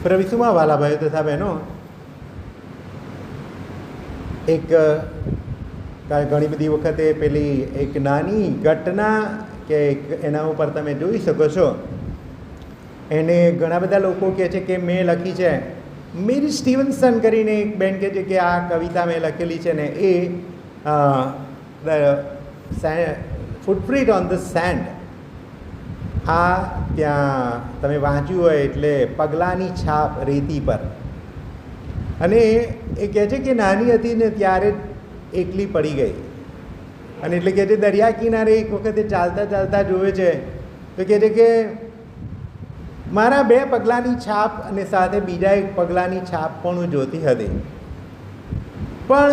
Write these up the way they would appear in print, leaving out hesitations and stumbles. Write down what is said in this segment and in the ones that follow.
પ્રવિશુમાં વાલા ભાઈઓ તથા બહેનો, એક ઘણી બધી વખતે પેલી એક નાની ઘટના કે એના ઉપર તમે જોઈ શકો છો. એને ઘણા બધા લોકો કહે છે કે મેં લખી છે, મેરી સ્ટીવન્સન કરીને એક બેન કહે છે કે આ કવિતા મેં લખેલી છે ને એ ફૂટપ્રિન્ટ ઓન ધ સેન્ડ, આ ત્યાં તમે વાંચ્યું હોય એટલે પગલાંની છાપ રેતી પર. અને એ કહે છે કે નાની હતી ને ત્યારે એકલી પડી ગઈ. અને એટલે કહે છે દરિયા કિનારે એક વખતે ચાલતા ચાલતા જોવે છે તો કહે છે કે મારા 2 પગલાંની છાપ અને સાથે બીજા એક પગલાંની છાપ પણ હું જોતી હતી. પણ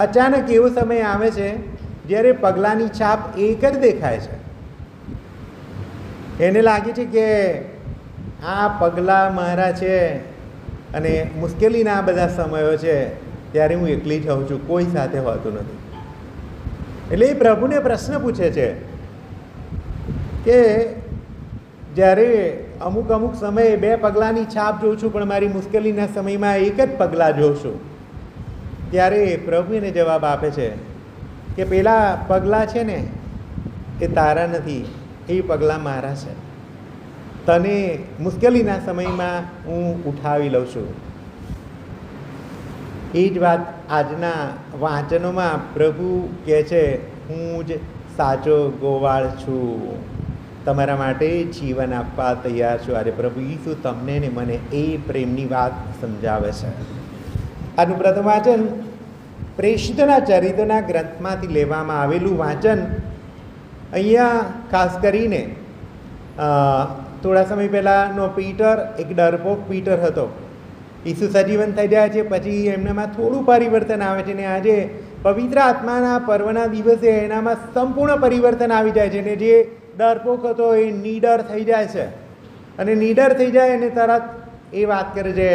અચાનક એવો સમય આવે છે જ્યારે પગલાંની છાપ એક જ દેખાય છે. એને લાગે છે કે આ પગલાં મારા છે અને મુશ્કેલીના બધા સમયો છે ત્યારે હું એકલી જાઉં છું, કોઈ સાથે હોતું નથી. એટલે એ પ્રભુને પ્રશ્ન પૂછે છે કે જ્યારે અમુક સમયે 2 પગલાંની છાપ જોઉં છું પણ મારી મુશ્કેલીના સમયમાં એક જ પગલાં જોઉં છું, ત્યારે પ્રભુ એને જવાબ આપે છે કે પેલા પગલાં છે ને એ તારા નથી, એ પગલાં મારા છે. તને મુશ્કેલીના સમયમાં હું ઉઠાવી લઉં છું. એ જ વાત આજના વાંચનોમાં પ્રભુ કહે છે, હું જ સાચો ગોવાળ છું, તમારા માટે જીવન આપવા તૈયાર છું. આજે પ્રભુ ઈસુ તમને ને મને એ પ્રેમની વાત સમજાવે છે. આનું પ્રથમ વાંચન પ્રેષિતોના ચરિત્રોના ગ્રંથમાંથી લેવામાં આવેલું વાંચન. અહીંયા ખાસ કરીને થોડા સમય પહેલાંનો પીટર એક ડરપોક પીટર હતો. ઈસુ સજીવન થઈ જાય છે પછી એમનામાં થોડું પરિવર્તન આવે છે ને આજે પવિત્ર આત્માના પર્વના દિવસે એનામાં સંપૂર્ણ પરિવર્તન આવી જાય છે ને જે ડરપોક હતો એ નીડર થઈ જાય છે. અને નીડર થઈ જાય અને તરત એ વાત કરે છે,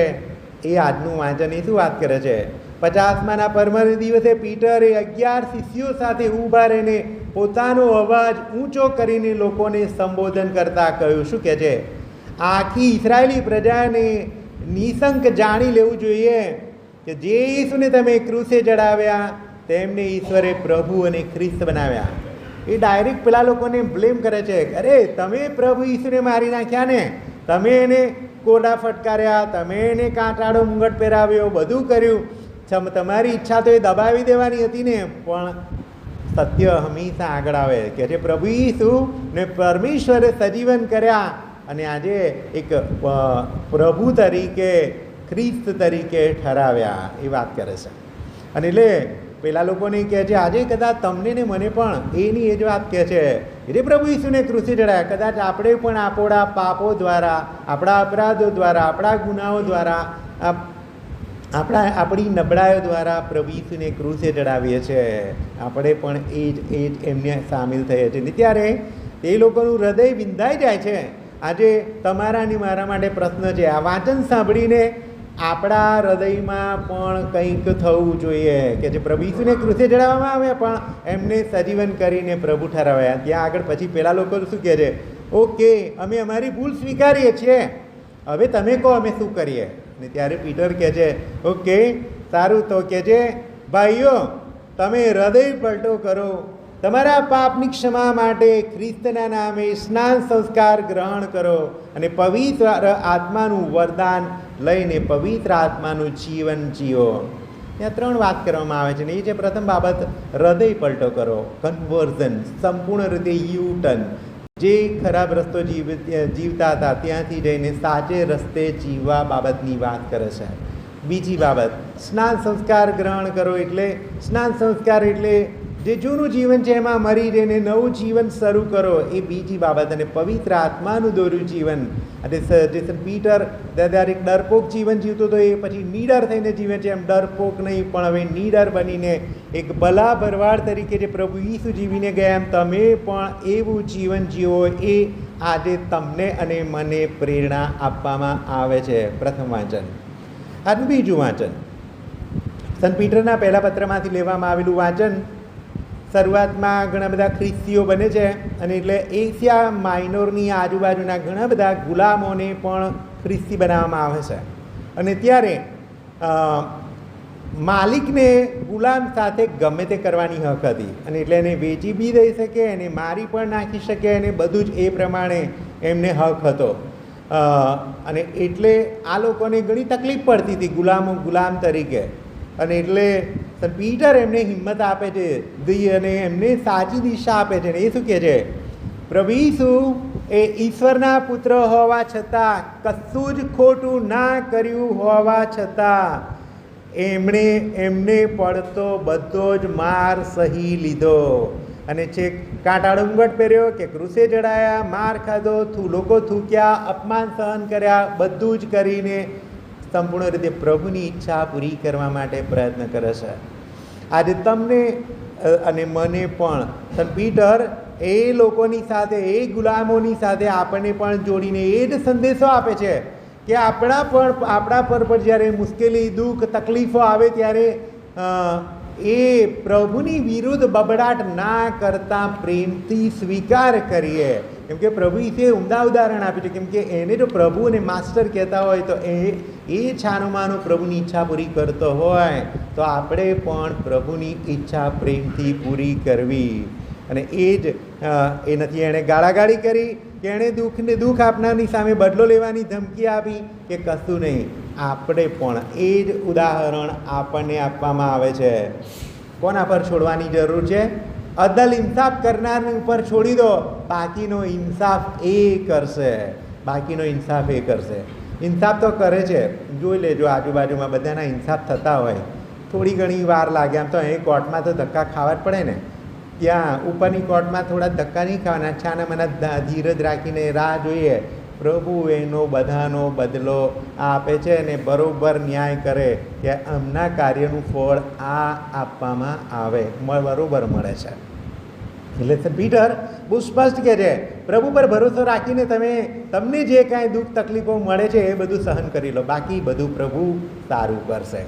એ આજનું વાંચન એ શું વાત કરે છે, 50માના પર્વના દિવસે પીટરે 11 શિષ્યો સાથે ઊભા રહીને પોતાનો અવાજ ઊંચો કરીને લોકોને સંબોધન કરતા કહ્યું. શું કહે છે? આખી ઇઝરાયેલી પ્રજાને નિશંક જાણી લેવું જોઈએ કે જે ઈસુને તમે ક્રૂસે ચડાવ્યા તેમને ઈશ્વરે પ્રભુ અને ખ્રિસ્ત બનાવ્યા. એ ડાયરેક્ટ પેલા લોકોને બ્લેમ કરે છે, અરે તમે પ્રભુ ઈસુને મારી નાખ્યા ને, તમે એને કોડા ફટકાર્યા, તમે એને કાંટાળો મુંગટ પહેરાવ્યો, બધું કર્યું. તમારી ઈચ્છા તો એ દબાવી દેવાની હતી ને, પણ સત્ય હંમેશા આગળ આવે કે જે પ્રભુ ઈસુ ને પરમેશ્વરે સજીવન કર્યા અને આજે એક પ્રભુ તરીકે ખ્રિસ્ત તરીકે ઠરાવ્યા, એ વાત કરે છે. અને એટલે પેલા લોકોને કહે છે આજે કદાચ તમને ને મને પણ એની એ જ વાત કહે છે જે પ્રભુ ઈસુને ક્રૂસે ચડાયા. કદાચ આપણે પણ આપણા પાપો દ્વારા, આપણા અપરાધો દ્વારા, આપણા ગુનાઓ દ્વારા, આપણી નબળાઈઓ દ્વારા પ્રભુ ઈસુને ક્રૂસે ચડાવીએ છીએ. આપણે પણ એ જ એમને સામેલ થઈએ છીએ. ત્યારે એ લોકોનું હૃદય વિંધાઈ જાય છે. આજે તમારા અને મારા માટે પ્રશ્ન છે, આ વાંચન સાંભળીને આપણા હૃદયમાં પણ કંઈક થવું જોઈએ કે જે પ્રભુ ઈસુને ક્રૂસે ચડાવવામાં આવ્યા પણ એમને સજીવન કરીને પ્રભુ ઠરાવ્યા. ત્યાં આગળ પછી પેલા લોકો શું કહે છે, ઓકે અમે અમારી ભૂલ સ્વીકારીએ છીએ, હવે તમે કહો અમે શું કરીએ. ને ત્યારે પીટર કહે છે, ઓકે સારું, તો કહે છે ભાઈઓ તમે હૃદય પલટો કરો, તમારા પાપની ક્ષમા માટે ખ્રિસ્તના નામે સ્નાન સંસ્કાર ગ્રહણ કરો અને પવિત્ર આત્માનું વરદાન લઈને પવિત્ર આત્માનું જીવન જીવો. ત્યાં 3 વાત કરવામાં આવે છે ને એ છે પ્રથમ બાબત હૃદય પલટો કરો, કન્વર્ઝન, સંપૂર્ણ રીતે યુટર્ન. જે ખરાબ રસ્તો જીવતા હતા ત્યાંથી જઈને સાચે રસ્તે જીવવા બાબતની વાત કરે છે. બીજી બાબત સ્નાન સંસ્કાર ગ્રહણ કરો. એટલે સ્નાન સંસ્કાર એટલે જે જૂનું જીવન છે એમાં મરી જઈને નવું જીવન શરૂ કરો, એ બીજી બાબત. અને પવિત્ર આત્માનું દોર્યું જીવન. અને જે પીટર દરેક ડરપોક જીવન જીવતો હતો એ પછી નીડર થઈને જીવે છે. એમ ડરપોક નહીં પણ હવે નીડર બનીને એક ભલા ભરવાડ તરીકે જે પ્રભુ ઈસુ જીવીને ગયા એમ તમે પણ એવું જીવન જીવો. એ આજે તમને અને મને પ્રેરણા આપવામાં આવે છે. પ્રથમ વાંચન. આજનું બીજું વાંચન સંત પીટરના પહેલા પત્રમાંથી લેવામાં આવેલું વાંચન. શરૂઆતમાં ઘણા બધા ખ્રિસ્તીઓ બને છે અને એટલે એશિયા માઇનોરની આજુબાજુના ઘણા બધા ગુલામોને પણ પ્રીસ્તી બનાવવામાં આવે છે. અને ત્યારે માલિકને ગુલામ સાથે ગમે તે કરવાની હક હતી, અને એટલે એને વેચી બી દઈ શકે, એને મારી પણ નાખી શકે, અને બધું જ એ પ્રમાણે એમને હક હતો. અને એટલે આ લોકોને ઘણી તકલીફ પડતી હતી ગુલામ તરીકે. અને એટલે પીટર એમને હિંમત આપે છે અને એમને સાચી દિશા આપે છે. એ શું કહે છે? પ્રભુ ઈસુ એ ઈશ્વરના પુત્ર હોવા છતાં, કશું જ ખોટું ના કર્યું હોવા છતાં એમને પડતો બધો જ માર સહી લીધો, અને છેક કાંટાળો મુગટ પહેર્યો, કે ક્રૂસે ચડાયા, માર ખાધો, લોકો થૂક્યા, અપમાન સહન કર્યા, બધું જ કરીને સંપૂર્ણ રીતે પ્રભુની ઈચ્છા પૂરી કરવા માટે પ્રયત્ન કરે છે. આજે તમને અને મને પણ સંત પીટર એ લોકોની સાથે, એ ગુલામોની સાથે આપણને પણ જોડીને એ જ સંદેશો આપે છે કે આપણા પર જ્યારે મુશ્કેલી, દુઃખ, તકલીફો આવે ત્યારે એ પ્રભુની વિરુદ્ધ બબડાટ ના કરતાં પ્રેમથી સ્વીકાર કરીએ. કેમ કે પ્રભુ એ ઉમદા ઉદાહરણ આપ્યું છે. કેમ કે એને જો પ્રભુ અને માસ્ટર કહેતા હોય તો એ છાનુમાનું પ્રભુની ઈચ્છા પૂરી કરતો હોય તો આપણે પણ પ્રભુની ઈચ્છા પ્રેમથી પૂરી કરવી. અને એ જ એ નથી એણે ગાળાગાળી કરી કે એણે દુઃખ આપનારની સામે બદલો લેવાની ધમકી આપી કે કશું નહીં. આપણે પણ એ જ ઉદાહરણ આપણને આપવામાં આવે છે. કોના પર છોડવાની જરૂર છે? અદલ ઇન્સાફ કરનારની ઉપર છોડી દો, બાકીનો ઇન્સાફ એ કરશે. બાકીનો ઇન્સાફ એ કરશે. ઇન્સાફ તો કરે છે. જોઈ લેજો આજુબાજુમાં બધાના ઇન્સાફ થતા હોય. થોડી ઘણી વાર લાગે. આમ તો અહીં કોર્ટમાં તો ધક્કા ખાવા જ પડે ને. ત્યાં ઉપરની કોર્ટમાં થોડા ધક્કા નહીં ખાવાના, છાના મને ધીરજ રાખીને રાહ જોઈએ. પ્રભુ એનો બધાનો બદલો આપે છે અને બરાબર ન્યાય કરે કે એમના કાર્યનું ફળ આ આપવામાં આવે, બરાબર મળે છે. એટલે સર પીટર બહુ સ્પષ્ટ કહે છે, પ્રભુ પર ભરોસો રાખીને તમને જે કાંઈ દુઃખ તકલીફો મળે છે એ બધું સહન કરી લો, બાકી બધું પ્રભુ સારું કરશે.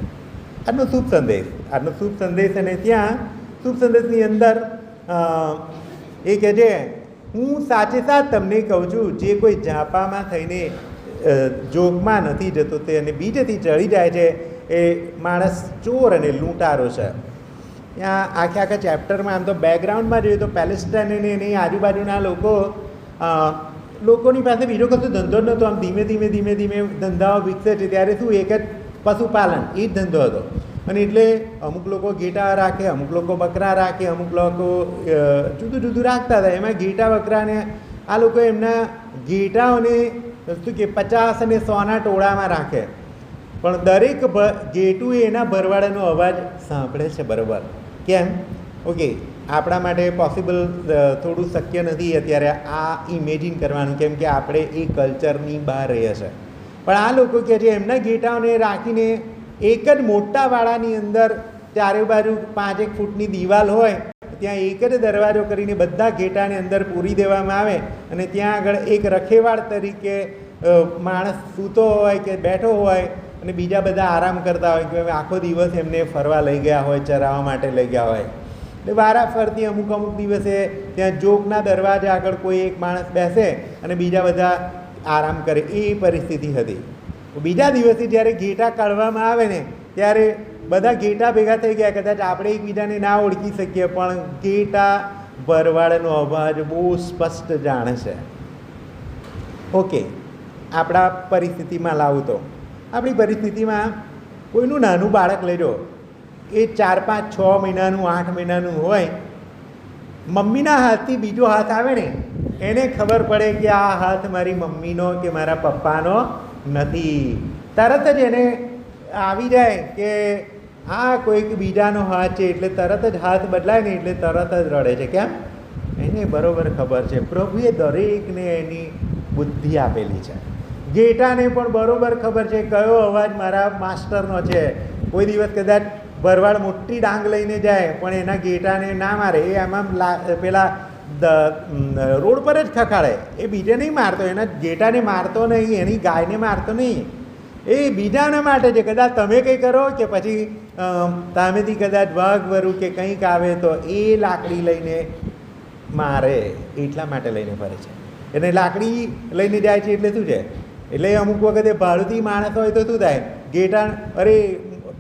આજનો શુભ સંદેશ. અને ત્યાં શુભ સંદેશની અંદર એ કહે છે, હું સાચે સાચ તમને કહું છું, જે કોઈ ઝાપામાં થઈને જોગમાં નથી જતો તે અને બીજેથી ચડી જાય છે એ માણસ ચોર અને લૂંટારો છે. ત્યાં આખા ચેપ્ટરમાં આમ તો બેકગ્રાઉન્ડમાં જોઈએ તો પેલેસ્ટાઇન અને એની આજુબાજુના લોકોની પાસે બીજો કશો ધંધો નહોતો. આમ ધીમે ધીમે ધંધાઓ વિકસે છે. ત્યારે શું, એક જ પશુપાલન, એ જ ધંધો હતો. અને એટલે અમુક લોકો ઘેટા રાખે, અમુક લોકો બકરા રાખે, અમુક લોકો જુદું રાખતા હતા. એમાં ઘેટા બકરાને આ લોકો એમના ઘેટાઓને શું કે 50 અને 100ના ટોળામાં રાખે, પણ દરેક ઘેટું એના ભરવાડાનો અવાજ સાંભળે છે. બરાબર. કેમ? ઓકે, આપણા માટે પોસિબલ થોડું શક્ય નથી અત્યારે આ ઇમેજિન કરવાનું, કેમ કે આપણે એ કલ્ચરની બહાર રહીએ છીએ. પણ આ લોકો કહે છે એમના ઘેટાઓને રાખીને એક જ મોટા વાડાની અંદર ચારે બાજુ 5-1 ફૂટની દિવાલ હોય, ત્યાં એક જ દરવાજો કરીને બધા ઘેટાને અંદર પૂરી દેવામાં આવે, અને ત્યાં આગળ એક રખેવાળ તરીકે માણસ સૂતો હોય કે બેઠો હોય, અને બીજા બધા આરામ કરતા હોય કે આખો દિવસ એમને ફરવા લઈ ગયા હોય, ચરાવવા માટે લઈ ગયા હોય. એટલે વારા ફરતી અમુક દિવસે ત્યાં જોગના દરવાજા આગળ કોઈ એક માણસ બેસે અને બીજા બધા આરામ કરે. એ પરિસ્થિતિ હતી. બીજા દિવસે જ્યારે ઘેટા કાઢવામાં આવે ને ત્યારે બધા ઘેટા ભેગા થઈ ગયા. કદાચ આપણે એકબીજાને ના ઓળખી શકીએ, પણ ઘેટા ભરવાડનો અવાજ બહુ સ્પષ્ટ જાણે છે. ઓકે, આપણા પરિસ્થિતિમાં લાવું તો આપણી પરિસ્થિતિમાં કોઈનું નાનું બાળક લેજો, એ 4, 5, 6 મહિનાનું, 8 મહિનાનું હોય, મમ્મીના હાથથી બીજો હાથ આવે ને એને ખબર પડે કે આ હાથ મારી મમ્મીનો કે મારા પપ્પાનો નથી. તરત જ એને આવી જાય કે આ કોઈક બીજાનો હાથ છે, એટલે તરત જ હાથ બદલાય ને એટલે તરત જ રડે છે. કેમ? એને બરાબર ખબર છે પ્રભુએ દરેકને એની બુદ્ધિ આપેલી છે. ઘેટાને પણ બરાબર ખબર છે કયો અવાજ મારા માસ્ટરનો છે. કોઈ દિવસ કદાચ ભરવાડ મોટી ડાંગ લઈને જાય પણ એના ઘેટાને ના મારે, એ આમાં પેલા રોડ પર જ ખખાડે. એ બીજે નહીં મારતો, એના ઘેટાને મારતો નહીં, એની ગાયને મારતો નહીં. એ બીજાના માટે છે. કદાચ તમે કંઈ કરો કે પછી સામેથી કદાચ વાઘ વરુ કે કંઈક આવે તો એ લાકડી લઈને મારે, એટલા માટે લઈને ફરે છે. એને લાકડી લઈને જાય છે એટલે શું છે? એટલે અમુક વખતે ભાડુથી માણસ હોય તો શું થાય, ઘેટા અરે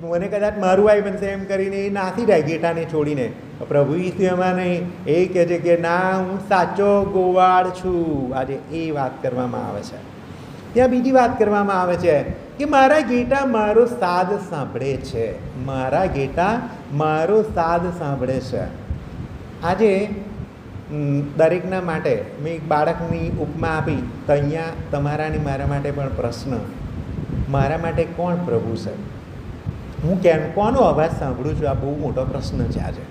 મને કદાચ મારું આવી બનશે એમ કરીને એ નાસી જાય ઘેટાને છોડીને. પ્રભુ ઈસુ એમાં નહીં, એ કહે છે કે ના, હું સાચો ગોવાળ છું. આજે એ વાત કરવામાં આવે છે. ત્યાં બીજી વાત કરવામાં આવે છે કે મારા ઘેટા મારો સાદ સાંભળે છે, મારા ઘેટા મારો સાદ સાંભળે છે. આજે દરેકના માટે મેં એક બાળકની ઉપમા આપી, તો અહીંયા તમારાની મારા માટે પણ પ્રશ્ન, મારા માટે કોણ પ્રભુ છે? હું કોનો અવાજ સાંભળું છું? આ બહુ મોટો પ્રશ્ન છે આજે.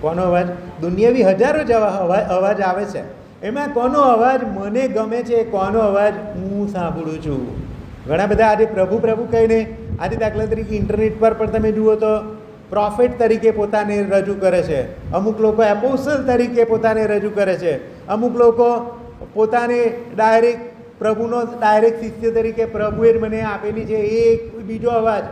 કોનો અવાજ? દુનિયાવી હજારો જ અવાજ આવે છે, એમાં કોનો અવાજ મને ગમે છે, કોનો અવાજ હું સાંભળું છું? ઘણા બધા આજે પ્રભુ પ્રભુ કહીને, આજે દાખલા તરીકે ઇન્ટરનેટ પર પણ તમે જુઓ તો પ્રોફેટ તરીકે પોતાને રજૂ કરે છે, અમુક લોકો એપોસ્ટલ તરીકે પોતાને રજૂ કરે છે, અમુક લોકો પોતાને ડાયરેક્ટ પ્રભુનો ડાયરેક્ટ શિષ્ય તરીકે પ્રભુએ જ મને આપેલી છે એ બીજો અવાજ.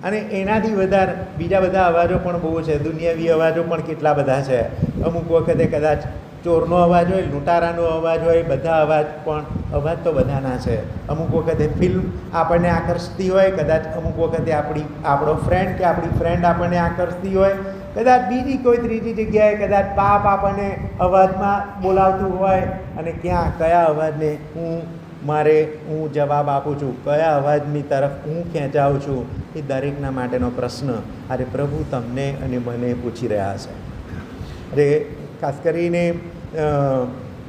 અને એનાથી વધારે બીજા બધા અવાજો પણ બહુ છે, દુનિયાવી અવાજો પણ કેટલા બધા છે. અમુક વખતે કદાચ ચોરનો અવાજ હોય, લૂંટારાનો અવાજ હોય, બધા અવાજ પણ અવાજ તો બધાના છે. અમુક વખતે ફિલ્મ આપણને આકર્ષતી હોય, કદાચ અમુક વખતે આપણો ફ્રેન્ડ કે આપણી ફ્રેન્ડ આપણને આકર્ષતી હોય, કદાચ બીજી કોઈ ત્રીજી જગ્યાએ કદાચ પાપ આપણને અવાજમાં બોલાવતું હોય. અને કયા અવાજને હું જવાબ આપું છું, કયા અવાજની તરફ હું ખેંચાવું છું, એ દરેકના માટેનો પ્રશ્ન આજે પ્રભુ તમને અને મને પૂછી રહ્યા છે. અરે ખાસ કરીને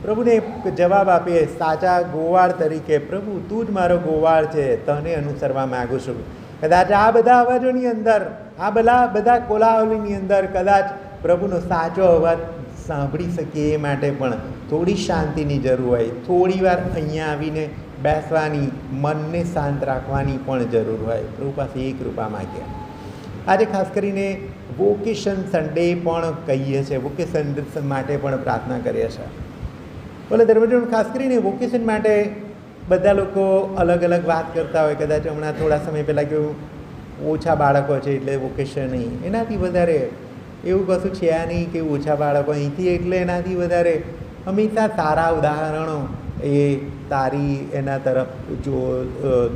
પ્રભુને જવાબ આપીએ સાચા ગોવાળ તરીકે, પ્રભુ તું જ મારો ગોવાળ છે, તને અનુસરવા માગું છું. કદાચ આ બધા અવાજોની અંદર, આ બધા કોલાહલની અંદર કદાચ પ્રભુનો સાચો અવાજ સાંભળી શકીએ એ માટે પણ થોડી શાંતિની જરૂર હોય, થોડી વાર અહીંયા આવીને બેસવાની, મનને શાંત રાખવાની પણ જરૂર હોય. પ્રભુ પાસે એ કૃપા માગીએ. આજે ખાસ કરીને વોકેશન સન્ડે પણ કહીએ છીએ, વોકેશન માટે પણ પ્રાર્થના કરીએ છીએ. બોલે ધર્મજન, ખાસ કરીને વોકેશન માટે બધા લોકો અલગ અલગ વાત કરતા હોય. કદાચ હમણાં થોડા સમય પહેલાં કેવું ઓછા બાળકો છે એટલે વોકેશન નહીં, એનાથી વધારે એવું કશું છે નહીં કે ઓછા બાળકો અહીંથી, એટલે એનાથી વધારે હંમેશા સારા ઉદાહરણો એ તારી એના તરફ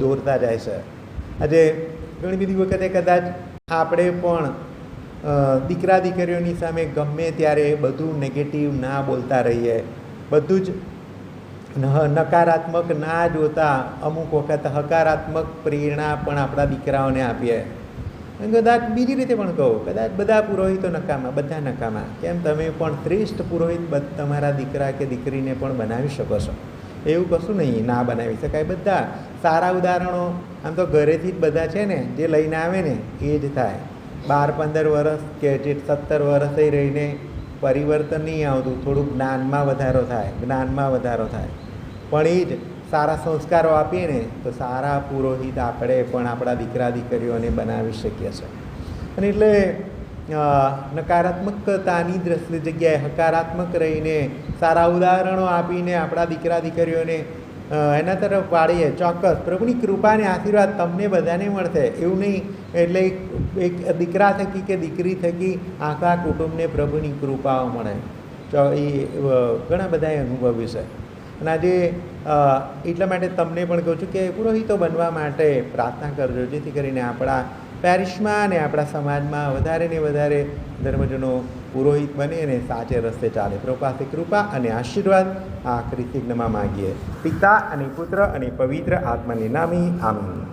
દોરતા જાય છે. આજે ઘણી બધી વખતે કદાચ આપણે પણ દીકરા દીકરીઓની સામે ગમે ત્યારે બધું નેગેટિવ ના બોલતા રહીએ, બધું જ નકારાત્મક ના જોતા અમુક વખત હકારાત્મક પ્રેરણા પણ આપણા દીકરાઓને આપીએ. કદાચ બીજી રીતે પણ કહું, કદાચ બધા પુરોહિતો નકામા, બધા નકામા. કેમ? તમે પણ શ્રેષ્ઠ પુરોહિત તમારા દીકરા કે દીકરીને પણ બનાવી શકો છો, એવું કશું નહીં ના બનાવી શકાય. બધા સારા ઉદાહરણો આમ તો ઘરેથી જ બધા છે ને, જે લઈને આવે ને એ જ થાય. 12-15 વર્ષ કે 17 વર્ષે રહીને પરિવર્તન નહીં આવતું, થોડુંક જ્ઞાનમાં વધારો થાય. પણ એ જ સારા સંસ્કારો આપીએ ને તો સારા પુરોહિત આપણે પણ આપણા દીકરા દીકરીઓને બનાવી શકીએ છીએ. અને એટલે નકારાત્મકતાની જગ્યાએ હકારાત્મક રહીને સારા ઉદાહરણો આપીને આપણા દીકરા દીકરીઓને એના તરફ વાળીએ. ચોક્કસ પ્રભુની કૃપાને આશીર્વાદ તમને બધાને મળશે, એવું નહીં. એટલે એક દીકરા થકી કે દીકરી થકી આખા કુટુંબને પ્રભુની કૃપાઓ મળે. એ ઘણા બધાએ અનુભવ્યું છે. અને આજે એટલા માટે તમને પણ કહું છું કે પુરોહિતો બનવા માટે પ્રાર્થના કરજો, જેથી કરીને આપણા પેરિશમાં અને આપણા સમાજમાં વધારે ને વધારે ધર્મજનો પુરોહિત બને અને સાચે રસ્તે ચાલે. પ્રભુ પાસે કૃપા અને આશીર્વાદ આ ખ્રિસ્તી જ્ઞમાં માગીએ. પિતા અને પુત્ર અને પવિત્ર આત્માની નામે આમીન.